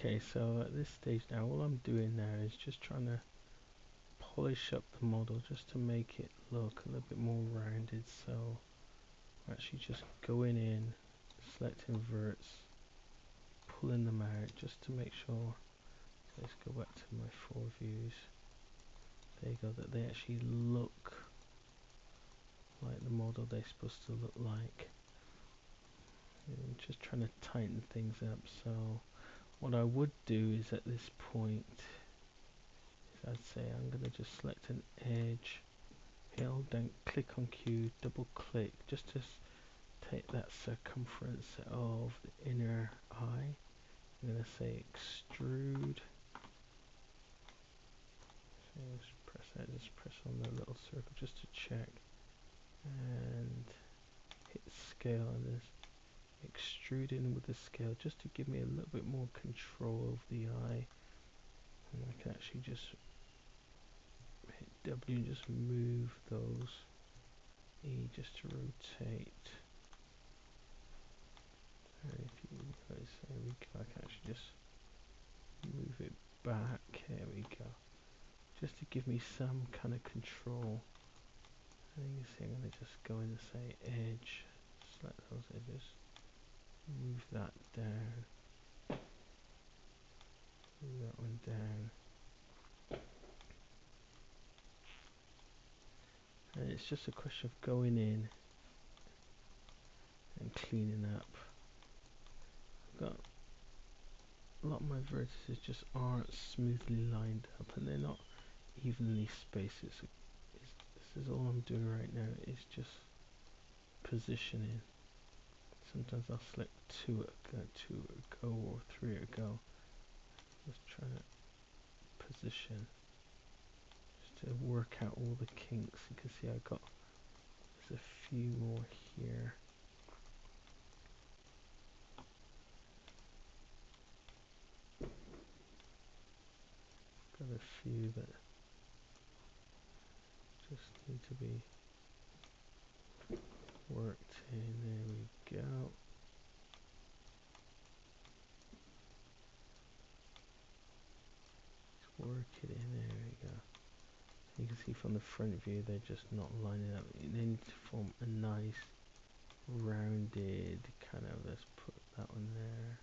Okay, so at this stage now, all I'm doing now is just trying to polish up the model just to make it look a little bit more rounded. So I'm actually just going in, selecting verts, pulling them out just to make sure. Let's go back to my 4 views. There you go, that they actually look like the model they're supposed to look like. I'm just trying to tighten things up. So what I would do is at this point, I'd say I'm going to just select an edge, hold down, click on Q, double click, just to take that circumference of the inner eye. I'm going to say extrude. So just press on the little circle just to check, and hit scale, and this extrude in with the scale just to give me a little bit more control of the eye. And I can actually just hit W and just move those, E just to rotate. And if you guys, there we go, I can actually just move it back, there we go, just to give me some kind of control. And you can see I'm going to just go in and say edge, select those edges, move that down, move that one down. And it's just a question of going in and cleaning up. I've got a lot of my vertices just aren't smoothly lined up, and they're not evenly spaced. This is all I'm doing right now, is just positioning. Sometimes I'll select two at a go or three at a go. Just trying to position, just to work out all the kinks. You can see there's a few more here. Got a few that just need to be worked in. There we go. Work it in, there we go. You can see from the front view they're just not lining up. They need to form a nice rounded kind of, let's put that one there.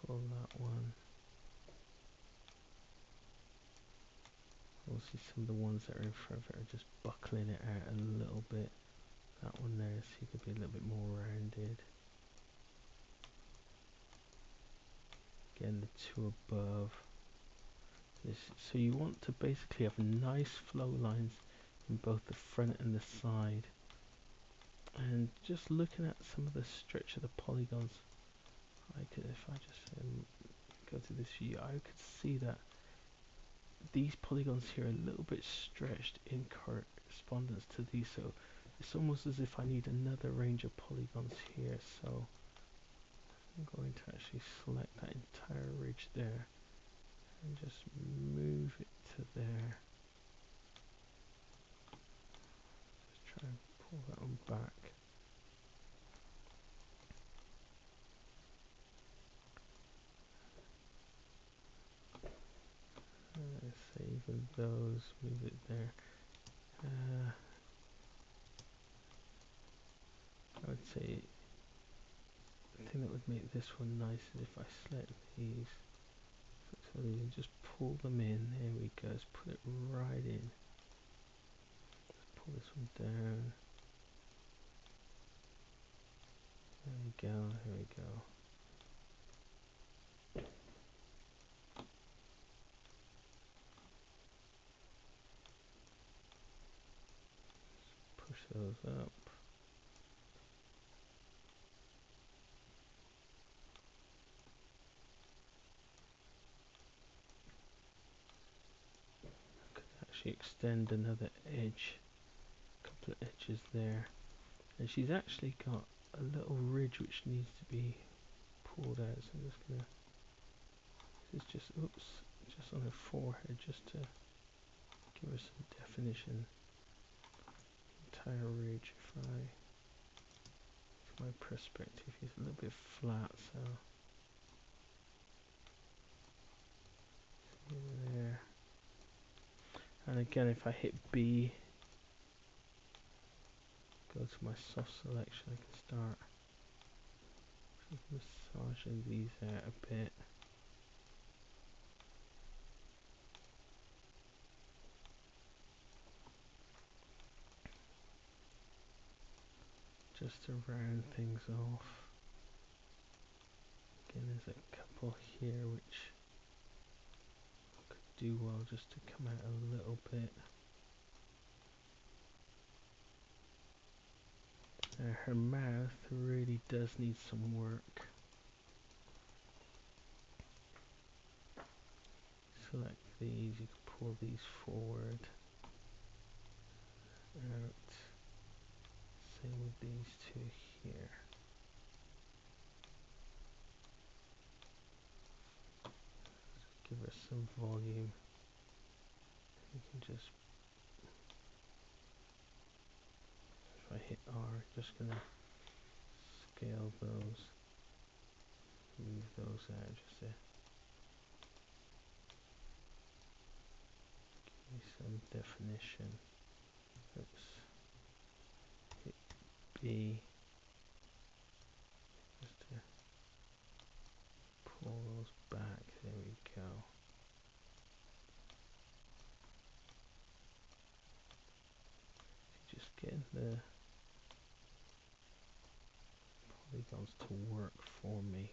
Pull that one. We'll see some of the ones that are in front of it are just buckling it out a little bit. That one there, so you could be a little bit more rounded. Again, the two above. So you want to basically have nice flow lines in both the front and the side. And just looking at some of the stretch of the polygons, if I just go to this view, I could see that these polygons here are a little bit stretched in correspondence to these, so it's almost as if I need another range of polygons here. So I'm going to actually select that entire ridge there and just move it to there. Just try and pull that one back. Save those, move it there. I would say the thing that would make this one nice is if I select these, so and just pull them in. There we go. Let's put it right in. Pull this one down. There we go. Here we go. Push those up. I could actually extend another edge, a couple of edges there, and she's actually got a little ridge which needs to be pulled out. So I'm just gonna. This is just just on her forehead, just to give her some definition. Entire ridge. If I my perspective is a little bit flat, so there. And again, if I hit B, go to my soft selection, I can start massaging these out a bit. Just to round things off. Again, there's a couple here which could do well just to come out a little bit. Her mouth really does need some work. Select these, you can pull these forward, out. Same with these two here. Give her some volume. You can just, if I hit R, just gonna scale those, move those out just to give me some definition. Oops. Hit B, just to pull those back. There we go. Just getting the polygons to work for me.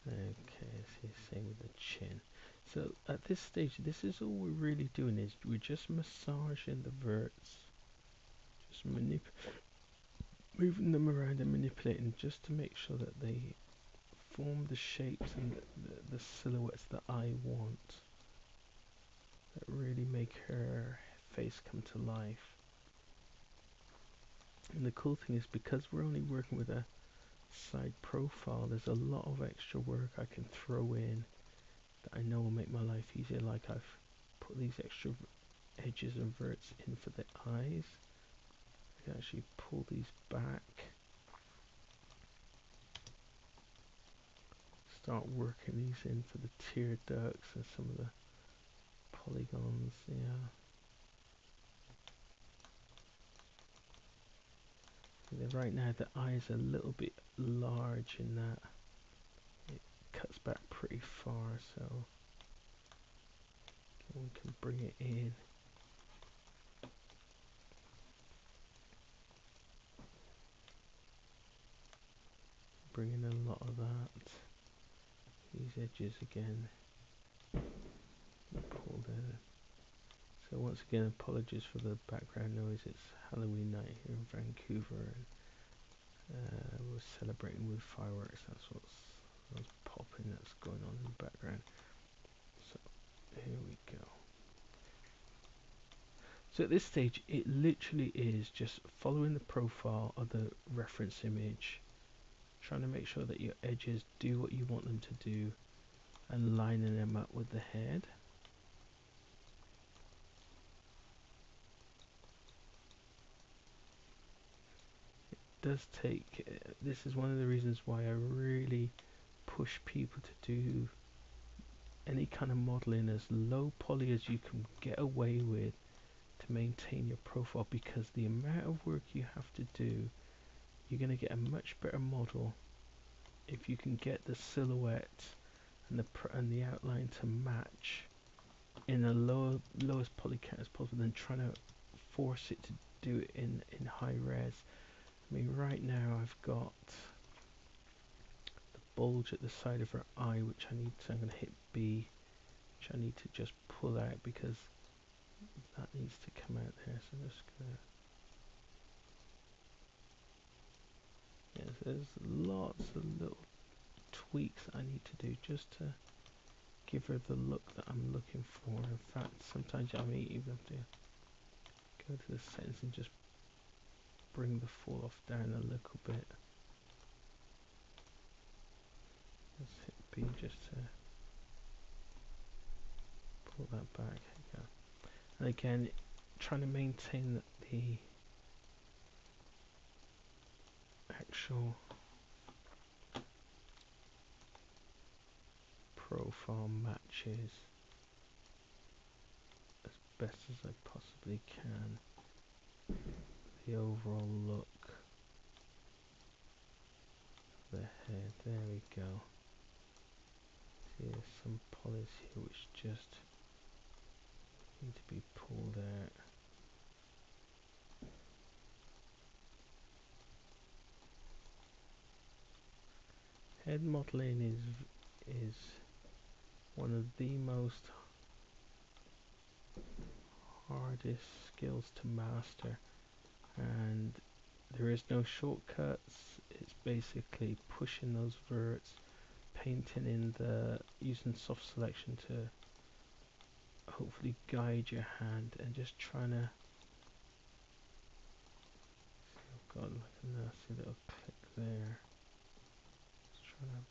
Okay, see, same with the chin. So at this stage, this is all we're really doing is we're just massaging the verts, just moving them around and manipulating just to make sure that they form the shapes and the silhouettes that I want, that really make her face come to life. And the cool thing is, because we're only working with a side profile, there's a lot of extra work I can throw in that I know will make my life easier. Like I've put these extra edges and verts in for the eyes. I can actually pull these back, start working these in for the tear ducts and some of the polygons. Yeah. Right now the eye is a little bit large in that it cuts back pretty far, so we can bring it in. Bring in a lot of that. These edges again. Pull down. So once again, apologies for the background noise. It's Halloween night here in Vancouver, and we're celebrating with fireworks. That's what's popping. That's going on in the background. So here we go. So at this stage, it literally is just following the profile of the reference image, trying to make sure that your edges do what you want them to do, and lining them up with the head. It does take, this is one of the reasons why I really push people to do any kind of modeling as low poly as you can get away with to maintain your profile, because the amount of work you have to do, you're going to get a much better model if you can get the silhouette and the outline to match in the lowest poly count as possible, than trying to force it to do it in high res. I mean, right now I've got the bulge at the side of her eye, which I need, so I'm going to hit B, which I need to just pull out because that needs to come out there. So I'm just going to, yes, there's lots of little tweaks I need to do just to give her the look that I'm looking for. In fact, sometimes I may even have to go to the settings and just bring the fall off down a little bit. Let's hit B just to pull that back. There you go. And again, trying to maintain the actual profile matches as best as I possibly can the overall look of the head. There we go. See, there's some polys here which just need to be pulled out. Head modeling is one of the most hardest skills to master, and there is no shortcuts. It's basically pushing those verts, painting in using soft selection to hopefully guide your hand, and just trying to see, I've got like a nasty little click there. Just trying to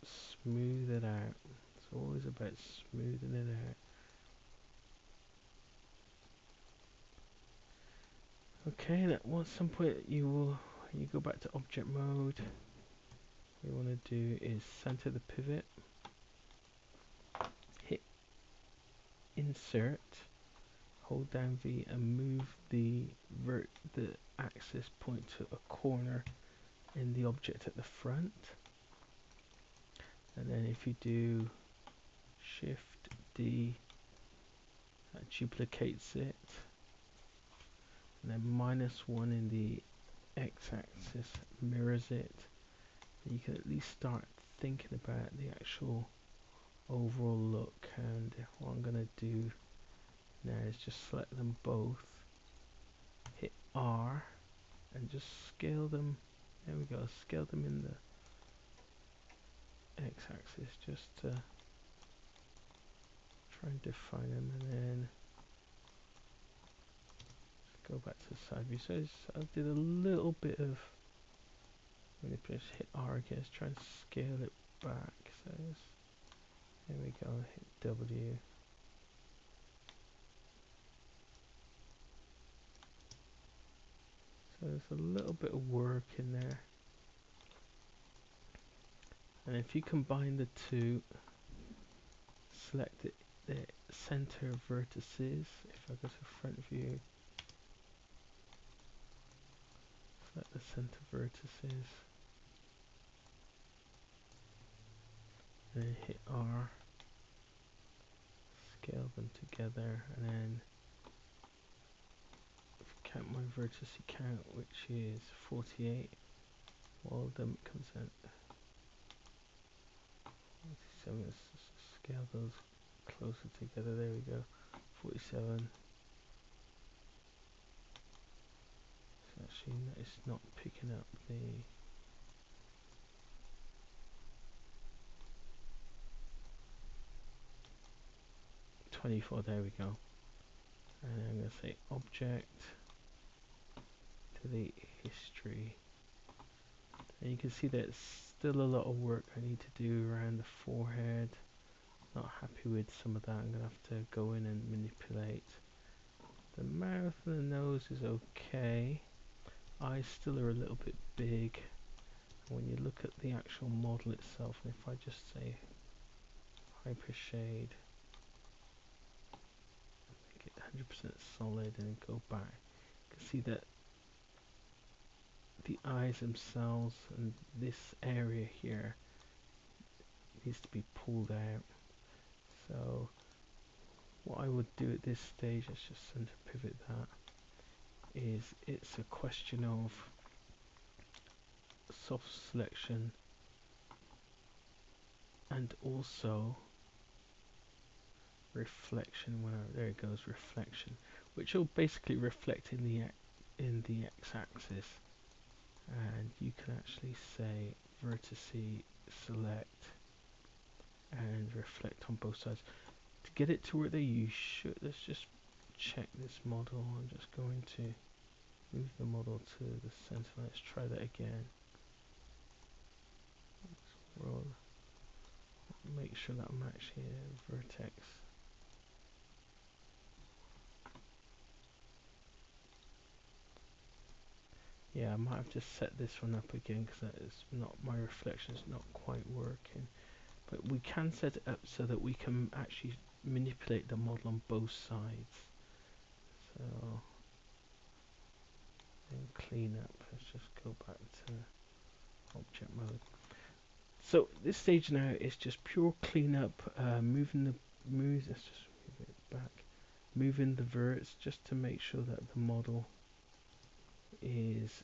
smooth it out. It's always about smoothing it out. Okay, and at some point when you go back to object mode, what you want to do is center the pivot, hit insert, hold down V and move the axis point to a corner in the object at the front. And then if you do Shift D, that duplicates it. And then -1 in the x-axis mirrors it. You can at least start thinking about the actual overall look. And what I'm going to do now is just select them both, hit R, and just scale them. There we go, scale them in the x-axis just to try and define them, and then just go back to the side view. So I did a little bit of manipulation. Hit R again, let's try and scale it back. So there we go, hit W. So there's a little bit of work in there. And if you combine the two, select the center vertices. If I go to front view, select the center vertices, and then hit R, scale them together, and then if you count my vertice count, which is 48, all of them comes out 47. Let's scale those closer together. There we go, 47. So actually, it's not picking up the 24. There we go. And I'm going to say object to the history. And you can see that it's still a lot of work I need to do around the forehead. Not happy with some of that. I'm going to have to go in and manipulate. The mouth and the nose is okay. Eyes still are a little bit big. When you look at the actual model itself, and if I just say hyper shade, make it 100% solid and go back, you can see that the eyes themselves and this area here needs to be pulled out. So what I would do at this stage, let's just center pivot that, is it's a question of soft selection and also reflection. There it goes, reflection, which will basically reflect in the x-axis, and you can actually say vertice select and reflect on both sides to get it to where you should. Let's just check this model. I'm just going to move the model to the center. Let's try that again. Let's roll make sure that I'm actually a vertex. Yeah, I might have just set this one up again because that is not, my reflection is not quite working. But we can set it up so that we can actually manipulate the model on both sides. So, then clean up. Let's just go back to object mode. So this stage now is just pure cleanup, let's just move it back, moving the verts just to make sure that the model is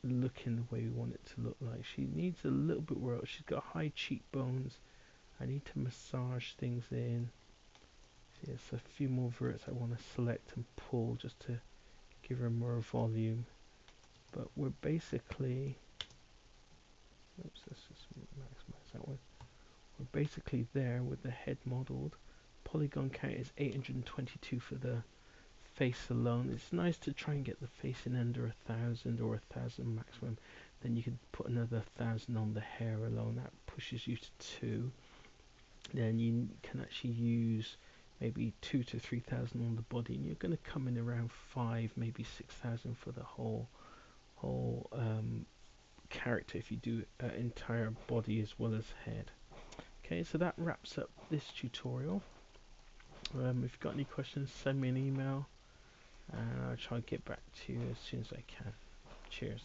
looking the way we want it to look like. She needs a little bit work. She's got high cheekbones. I need to massage things in. So yes, a few more verts I want to select and pull just to give her more volume. But we're basically, oops, let's just maximize that one. We're basically there with the head modeled. Polygon count is 822 for the face alone. It's nice to try and get the face in under 1,000 or 1,000 maximum. Then you can put another 1,000 on the hair alone. That pushes you to 2. Then you can actually use maybe 2 to 3,000 on the body, and you're going to come in around 5, maybe 6,000 for the whole character if you do entire body as well as head. Okay, so that wraps up this tutorial. If you've got any questions, send me an email and I'll try and get back to you as soon as I can. Cheers.